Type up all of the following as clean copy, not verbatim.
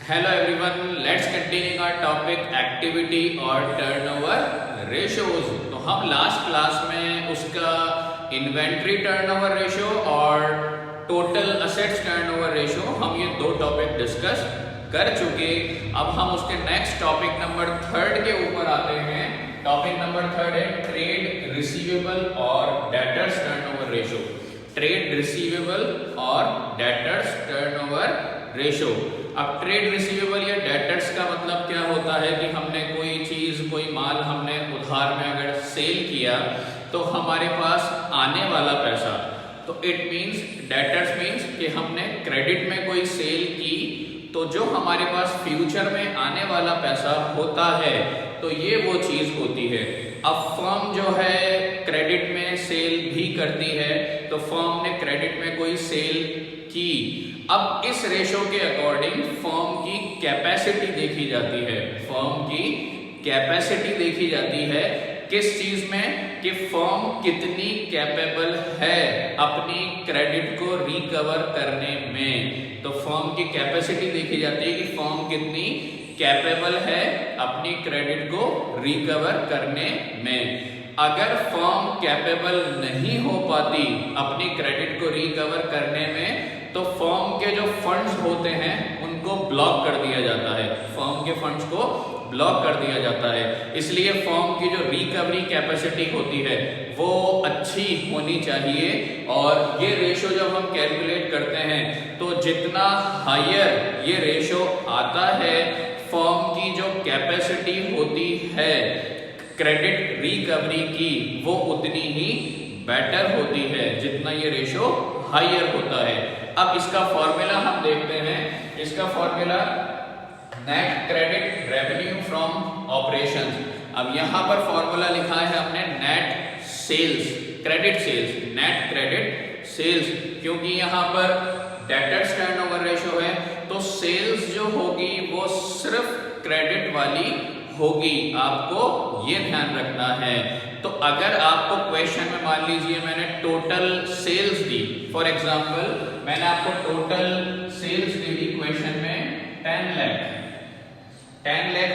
Hello everyone, let's continue our topic activity और turnover ratios. तो हम लास्ट क्लास में उसका इन्वेंट्री टर्नओवर रेशियो और टोटल असेट्स टर्नओवर रेशियो हम ये दो टॉपिक डिस्कस कर चुके। अब हम उसके नेक्स्ट टॉपिक नंबर 3 के ऊपर आते हैं। टॉपिक नंबर 3 है ट्रेड रिसीवेबल और debtors turnover ratio. Trade receivable और डेटर्स टर्नओवर रेशियो। अब ट्रेड रिसीवेबल या डेटर्स का मतलब क्या होता है कि हमने कोई चीज कोई माल हमने उधार में अगर सेल किया तो हमारे पास आने वाला पैसा, तो इट मींस डेटर्स मींस कि हमने क्रेडिट में कोई सेल की तो जो हमारे पास फ्यूचर में आने वाला पैसा होता है तो ये वो चीज होती है। अब फर्म जो है क्रेडिट में सेल भी करती है, तो फर्म ने क्रेडिट में कोई सेल की। अब इस रेशो के अकॉर्डिंग फर्म की कैपेसिटी देखी जाती है। फर्म की कैपेसिटी देखी जाती है किस चीज में, कि फर्म कितनी कैपेबल है अपनी क्रेडिट को रिकवर करने में। तो फर्म की कैपेसिटी देखी जाती है कि फर्म कितनी कैपेबल है अपनी क्रेडिट को रिकवर करने में। अगर फर्म कैपेबल नहीं हो पाती अपनी क्रेडिट को रिकवर करने में तो फर्म के जो फंड्स होते हैं उनको ब्लॉक कर दिया जाता है। फर्म के फंड्स को ब्लॉक कर दिया जाता है। इसलिए फर्म की जो रिकवरी कैपेसिटी होती है वो अच्छी होनी चाहिए। और ये रेशो जब हम कैलकुलेट करते हैं तो जितना हायर ये रेशो आता है, फर्म की जो कैपेसिटी होती है क्रेडिट रिकवरी की वो उतनी ही बेटर होती है जितना ये रेशो हायर होता है। अब इसका फॉर्मूला हम देखते हैं। इसका formula net credit revenue from operations. अब यहां पर फॉर्मूला लिखा है हमने net sales credit sales, net credit sales, क्योंकि यहां पर डेटर्स टर्नओवर रेशियो है तो सेल्स जो होगी वो सिर्फ क्रेडिट वाली होगी। आपको ये ध्यान रखना है। तो अगर आपको क्वेश्चन में मान लीजिए मैंने टोटल सेल्स दी, फॉर एग्जांपल मैंने आपको टोटल सेल्स दे दी क्वेश्चन में 10 लाख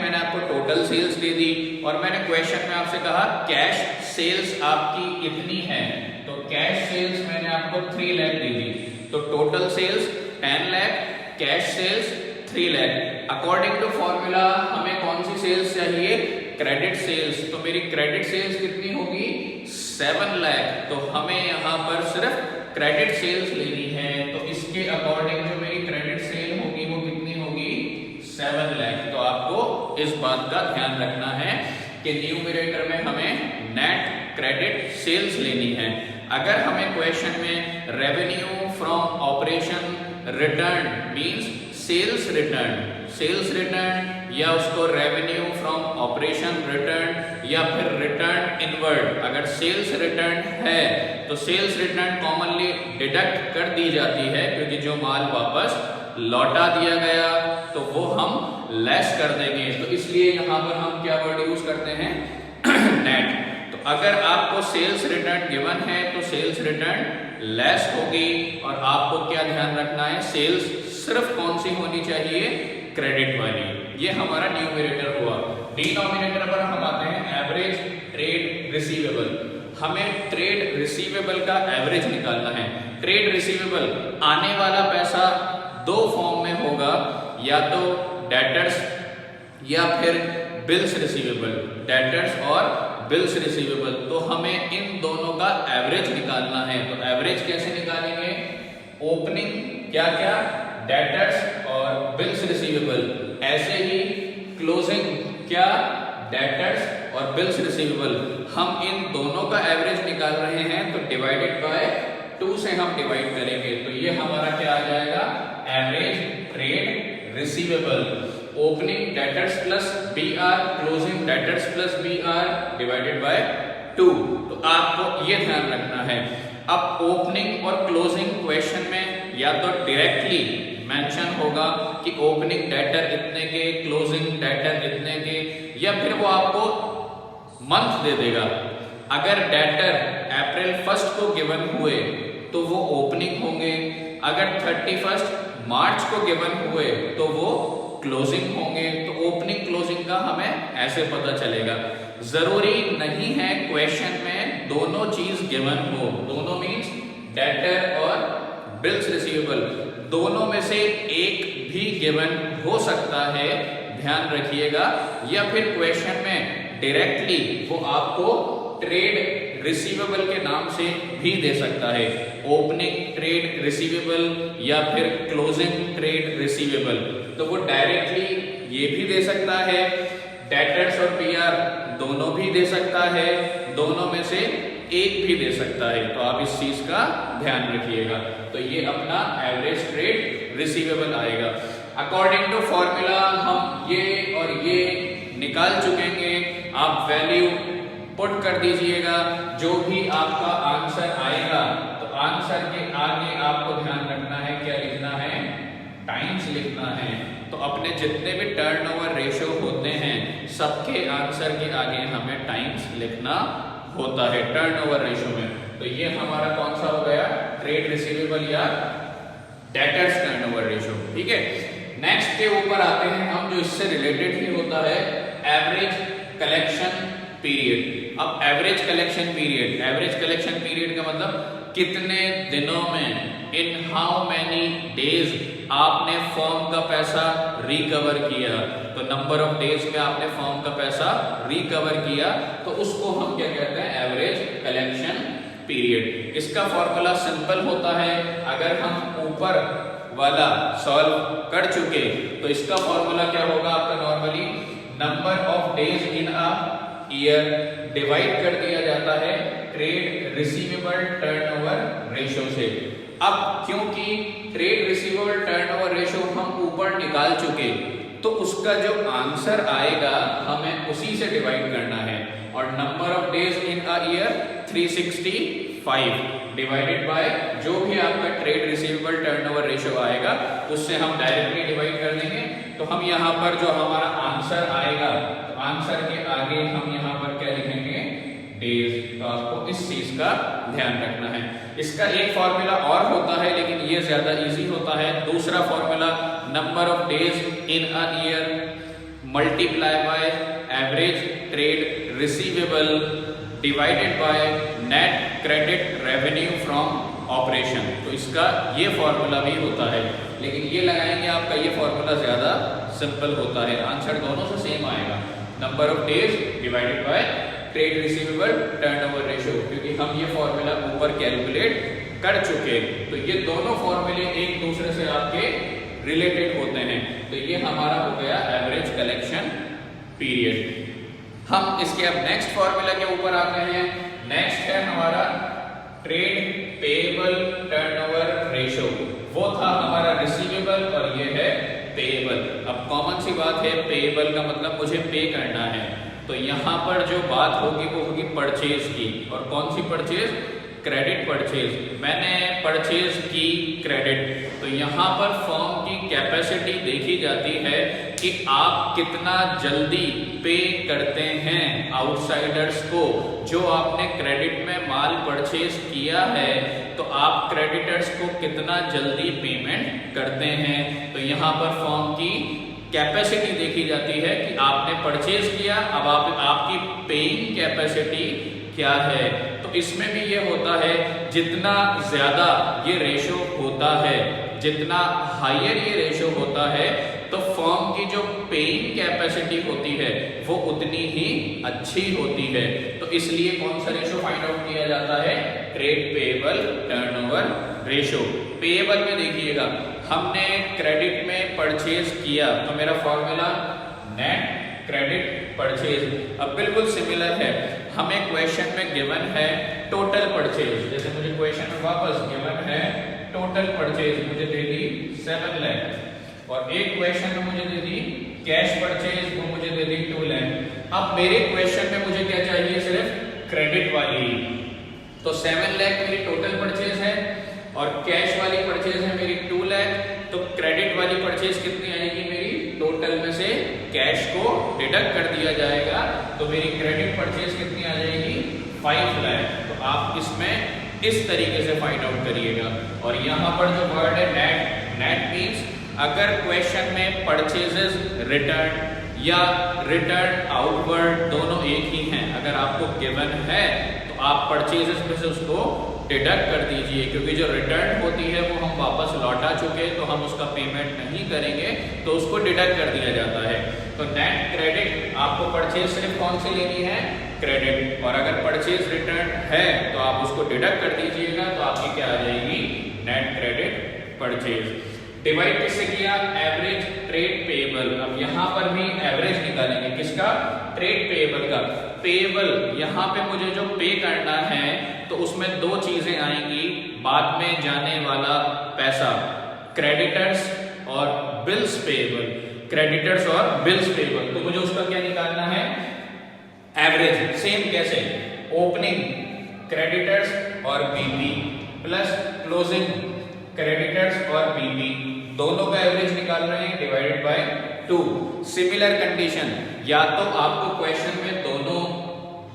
मैंने आपको टोटल सेल्स दे दी और मैंने क्वेश्चन में आपसे कहा कैश सेल्स आपकी इतनी है, तो कैश सेल्स मैंने आपको 3 लाख दे दी। तो total sales 10 lakh, cash sales 3 lakh. According to formula हमें कौन सी सेल्स चाहिए? Credit sales. तो मेरी क्रेडिट सेल्स कितनी होगी? 7 लाख। तो हमें यहाँ पर सिर्फ क्रेडिट सेल्स लेनी है, तो इसके अकॉर्डिंग जो मेरी क्रेडिट सेल होगी वो कितनी होगी? 7 लाख। तो आपको इस बात का ध्यान रखना है कि न्यूमरेटर में हमें नेट क्रेडिट सेल्स लेनी है। अगर हमें क्वेश्चन में revenue from operation return means sales return या उसको रेवेन्यू फ्रॉम ऑपरेशन रिटर्न या फिर रिटर्न इनवर्ड, अगर सेल्स रिटर्न है तो सेल्स रिटर्न कॉमनली डिडक्ट कर दी जाती है क्योंकि जो माल वापस लौटा दिया गया तो वो हम लेस कर देंगे। तो इसलिए यहाँ पर हम क्या वर्ड यूज करते हैं? नेट। तो अगर आपको सेल्स रिटर्न गिवन है तो सेल्स रिटर्न लेस होगी और आपको क्या ध्यान रखना है? सेल्स सिर्फ कौन सी होनी चाहिए? क्रेडिट वाली। ये हमारा न्यूमरेटर हुआ। डिनोमिनेटर पर हम आते हैं एवरेज ट्रेड रिसीवेबल। हमें ट्रेड रिसीवेबल का एवरेज निकालना है। ट्रेड रिसीवेबल आने वाला पैसा दो फॉर्म में होगा, या तो डेटर्स या फिर बिल्स रिसीवेबल, डेटर्स और बिल्स रिसीवेबल। तो हमें इन दोनों का एवरेज निकालना है। तो एवरेज कैसे निकालेंगे? ओपनिंग क्या क्या? डेटर्स और बिल्स रिसीवेबल। ऐसे ही क्लोजिंग क्या? डेटर्स और बिल्स रिसीवेबल। हम इन दोनों का एवरेज निकाल रहे हैं तो डिवाइडेड बाय 2 से हम डिवाइड करेंगे तो ये हमारा क्या आ जाएगा? Average trade receivable. Opening debtors plus BR, closing debtors plus BR divided by 2। तो आपको ये ध्यान रखना है। अब ओपनिंग और क्लोजिंग क्वेश्चन में या तो डायरेक्टली मेंशन होगा कि ओपनिंग डेटर इतने के, क्लोजिंग डेटर इतने के, या फिर वो आपको मंथ दे देगा। अगर डेटर अप्रैल 1 को गिवन हुए तो वो ओपनिंग होंगे, अगर 31 मार्च को गिवन हुए तो वो क्लोजिंग होंगे। तो ओपनिंग क्लोजिंग का हमें ऐसे पता चलेगा। जरूरी नहीं है क्वेश्चन में दोनों चीज गिवन हो, दोनों मीन्स डेटर और बिल्स रिसीवेबल, दोनों में से एक भी गिवन हो सकता है, ध्यान रखिएगा। या फिर क्वेश्चन में डायरेक्टली वो आपको ट्रेड रिसीवेबल के नाम से भी दे सकता है, ओपनिंग ट्रेड रिसीवेबल या फिर क्लोजिंग ट्रेड रिसीवेबल। तो वो डायरेक्टली ये भी दे सकता है, डेटर्स और पीआर दोनों भी दे सकता है, दोनों में से एक भी दे सकता है। तो आप इस चीज का ध्यान रखिएगा। तो ये अपना एवरेज ट्रेड रिसीवेबल आएगा। अकॉर्डिंग टू फॉर्मूला हम ये और ये निकाल चुकेंगे। आप वैल्यू पुट कर दीजिएगा, जो भी आपका आंसर आएगा। तो आंसर के आगे आपको ध्यान रखना है, क्या लिखना है, टाइम्स लिखना है। तो अपने जितने भी टर्नओवर रेशो होते हैं सबके आंसर के आगे हमें टाइम्स लिखना होता है टर्नओवर रेशो में। तो ये हमारा कौन सा हो गया, ट्रेड रिसीवेबल या डेटर्स टर्नओवर रेशो। ठीक है, नेक्स्ट के ऊपर आते हैं हम, जो इससे रिलेटेड ही होता है, एवरेज कलेक्शन पीरियड। अब average collection period, average collection period का मतलब कितने दिनों में, इन हाउ मैनी डेज आपने फॉर्म का पैसा रिकवर किया। तो नंबर ऑफ डेज में आपने फॉर्म का पैसा रिकवर किया, तो उसको हम क्या कहते हैं, एवरेज कलेक्शन पीरियड। इसका फॉर्मूला सिंपल होता है। अगर हम ऊपर वाला सॉल्व कर चुके तो इसका फॉर्मूला क्या होगा आपका, normally number of days in a year divide कर दिया जाता है ट्रेड रिसीवेबल टर्नओवर रेशो से। अब क्योंकि ट्रेड रिसीवेबल टर्नओवर रेशो हम ऊपर निकाल चुके, तो उसका जो आंसर आएगा हमें उसी से डिवाइड करना है। और number of days in a year 365 divided bye जो भी आपका ट्रेड रिसीवेबल टर्नओवर रेशो आएगा उससे हम डायरेक्टली डिवाइड कर देंगे। तो हम यहाँ पर जो हमारा आंसर आएगा, तो आंसर के आगे हम यहाँ पर क्या लिखेंगे, डेज। तो आपको इस चीज का ध्यान रखना है। इसका एक फॉर्मूला और होता है, लेकिन ये ज्यादा इजी होता है। दूसरा formula, number of days in a year multiply by average trade receivable divided by net credit revenue from operation. तो इसका ये फॉर्मूला भी होता है, लेकिन ये लगाएंगे आपका ये फॉर्मूला ज्यादा सिंपल होता है, आंसर दोनों से सेम आएगा, number of days divided by trade receivable turnover ratio, क्योंकि हम ये फॉर्मूला ऊपर कैलकुलेट कर चुके। तो ये दोनों फॉर्मूले एक दूसरे से आपके रिलेटेड होते हैं। तो ये हमारा हो गया एवरेज कलेक्शन पीरियड। हम इसके अब नेक्स्ट फॉर्मूला के ऊपर आते हैं। नेक्स्ट है हमारा ट्रेड पेएबल टर्नओवर रेशो। वो था हमारा रिसीवेबल और ये है पेएबल। अब कॉमन सी बात है, पेएबल का मतलब मुझे पे करना है। तो यहाँ पर जो बात होगी वो होगी परचेज की। और कौन सी परचेज, क्रेडिट परचेज। मैंने परचेज की क्रेडिट। तो यहाँ पर फर्म की कैपेसिटी देखी जाती है कि आप कितना जल्दी पे करते हैं आउटसाइडर्स को। जो आपने क्रेडिट में माल परचेज किया है तो आप क्रेडिटर्स को कितना जल्दी पेमेंट करते हैं। तो यहाँ पर फर्म की कैपेसिटी देखी जाती है कि आपने परचेज किया, अब आपकी पेइंग कैपेसिटी क्या है। तो इसमें भी ये होता है, जितना ज्यादा ये रेशो होता है, जितना हायर ये रेशो होता है, तो फर्म की जो पेइंग कैपेसिटी होती है वो उतनी ही अच्छी होती है। तो इसलिए कौन सा रेशो फाइंड आउट किया जाता है, trade payable turnover ratio. Payable में देखिएगा, हमने क्रेडिट में परचेज किया तो मेरा फॉर्मूला नेट क्रेडिट परचेज। अब बिल्कुल सिमिलर है, हमें क्वेश्चन में गिवन है टोटल परचेज। जैसे मुझे क्वेश्चन में वापस गिवन है टोटल परचेज, मुझे दे दी 7 लाख, और एक क्वेश्चन में मुझे दे दी कैश परचेज, वो मुझे दे दी 2 लाख। अब मेरे क्वेश्चन में मुझे क्या चाहिए, सिर्फ क्रेडिट वाली। तो 7 लाख मेरी टोटल परचेज है और कैश वाली परचेज है मेरी 2 लाख। तो क्रेडिट वाली परचेज कितनी आएगी मेरी, टोटल में से कैश को डिडक्ट कर दिया जाएगा, तो मेरी क्रेडिट परचेज कितनी आ जाएगी, 5 लाख। तो आप इसमें इस तरीके से फाइंड आउट करिएगा। और यहाँ पर जो वर्ड है नेट नेट मीन्स अगर क्वेश्चन में परचेजेस रिटर्न या रिटर्न आउटवर्ड दोनों एक ही हैं, अगर आपको गिवन है तो आप परचेजेस में से उसको डिडक्ट कर दीजिए, क्योंकि जो रिटर्न होती है वो हम वापस लौटा चुके तो हम उसका पेमेंट नहीं करेंगे, तो उसको डिडक्ट कर दिया जाता है। तो नेट क्रेडिट आपको परचेज सिर्फ कौन सी लेनी है, क्रेडिट, और अगर परचेज रिटर्न है तो आप उसको डिडक्ट कर दीजिएगा, तो आपकी क्या आ जाएगी, नेट क्रेडिट परचेज। डिवाइड किससे किया, एवरेज ट्रेड पेएबल। अब यहाँ पर भी एवरेज निकालेंगे, किसका, ट्रेड पेएबल का। पेएबल यहाँ पे मुझे जो पे करना है तो उसमें दो चीजें आएंगी, बाद में जाने वाला पैसा, क्रेडिटर्स और बिल्स पेएबल, क्रेडिटर्स और बिल्स पेएबल। तो मुझे उसका क्या निकालना है, एवरेज। सेम कैसे, ओपनिंग क्रेडिटर्स और बीपी प्लस क्लोजिंग क्रेडिटर्स और बीपी, दोनों का एवरेज निकाल रहे हैं, डिवाइडेड बाय 2। सिमिलर कंडीशन, या तो आपको क्वेश्चन में दोनों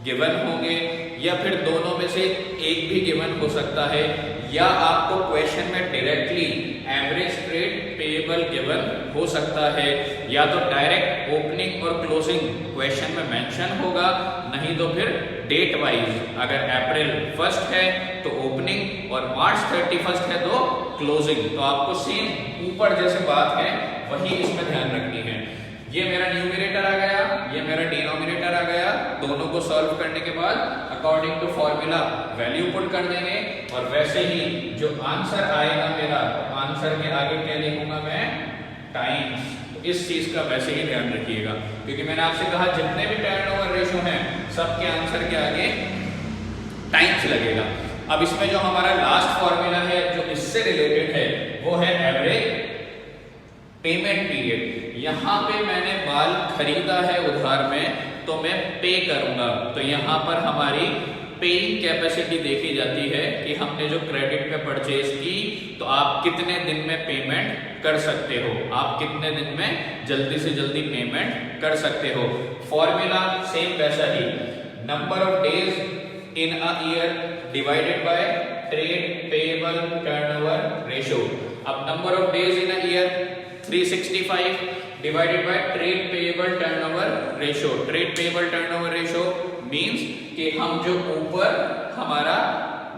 गिवन होंगे या फिर दोनों में से एक भी गिवन हो सकता है, या आपको क्वेश्चन में directly average trade payable given हो सकता है, या तो डायरेक्ट ओपनिंग और क्लोजिंग क्वेश्चन में मेंशन होगा, नहीं तो फिर डेट वाइज, अगर अप्रैल 1 है तो ओपनिंग और मार्च 31 है तो क्लोजिंग। तो आपको सेम ऊपर जैसे बात है वही इसमें ध्यान रखनी है। ये मेरा न्यूमरेटर आ गया, ये मेरा डिनोमिनेटर आ गया, दोनों को सॉल्व करने के बाद according to formula value put कर देंगे, और वैसे ही जो आंसर आएगा मेरा, तो आंसर के आगे क्या लिखूंगा मैं, टाइम्स। तो इस चीज का वैसे ही ध्यान रखिएगा, क्योंकि मैंने आपसे कहा जितने भी टर्नओवर रेशो हैं सबके आंसर के आगे टाइम्स लगेगा। अब इसमें जो हमारा लास्ट फॉर्मूला है जो इससे रिलेटेड है वो है एवरेज पेमेंट पीरियड। यहाँ पे मैंने माल खरीदा है उधार में तो मैं पे करूंगा, तो यहाँ पर हमारी पेइंग कैपेसिटी देखी जाती है कि हमने जो क्रेडिट में परचेज की तो आप कितने दिन में पेमेंट कर सकते हो, आप कितने दिन में जल्दी से जल्दी पेमेंट कर सकते हो। फॉर्मूला सेम वैसा ही, number of days in a year divided by trade payable turnover ratio. अब number of days in a year 365 divided by trade payable turnover ratio. Trade payable turnover ratio means कि हम जो ऊपर हमारा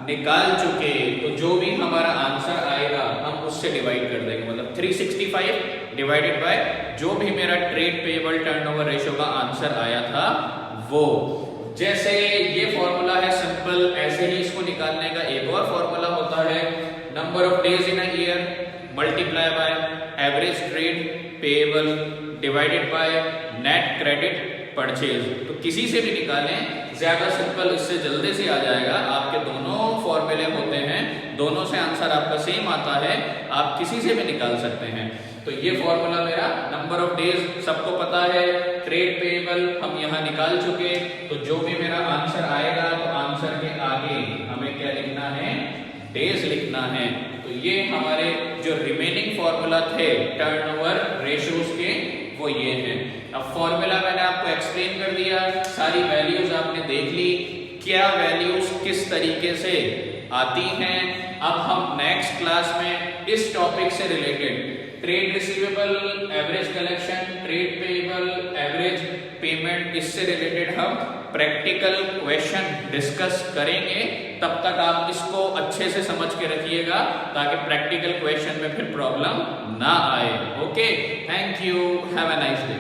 निकाल चुके तो जो भी हमारा आंसर आएगा हम उससे डिवाइड कर देंगे, मतलब 365 डिवाइडेड बाय जो भी मेरा ट्रेड पेएबल टर्नओवर रेशो का आंसर आया था वो। जैसे ये फॉर्मूला है सिंपल, ऐसे ही इसको निकालने का एक और फॉर्मूला होता है, number of days in a year multiply by average trade payable divided by net credit purchase. तो किसी से भी निकालें, ज्यादा सिंपल, इससे जल्दी से आ जाएगा। आपके दोनों फॉर्मूले होते हैं, दोनों से आंसर आपका सेम आता है, आप किसी से भी निकाल सकते हैं। तो ये फॉर्मूला मेरा, नंबर ऑफ डेज सबको पता है, ट्रेड पेएबल हम यहाँ निकाल चुके, तो जो भी मेरा आंसर आएगा तो आंसर के आगे हमें क्या लिखना है, डेज लिखना है। तो ये हमारे जो रिमेनिंग फॉर्मूला थे टर्नओवर रेशियोज के वो ये हैं। अब फॉर्मूला मैंने आपको एक्सप्लेन कर दिया, सारी वैल्यूज आपने देख ली, क्या वैल्यूज किस तरीके से आती हैं। अब हम नेक्स्ट क्लास में इस टॉपिक से related trade receivable, average collection, trade payable, average payment, इससे रिलेटेड हम प्रैक्टिकल क्वेश्चन डिस्कस करेंगे। तब तक आप इसको अच्छे से समझ के रखिएगा ताकि प्रैक्टिकल क्वेश्चन में फिर प्रॉब्लम ना आए। Okay, thank you, have a nice day.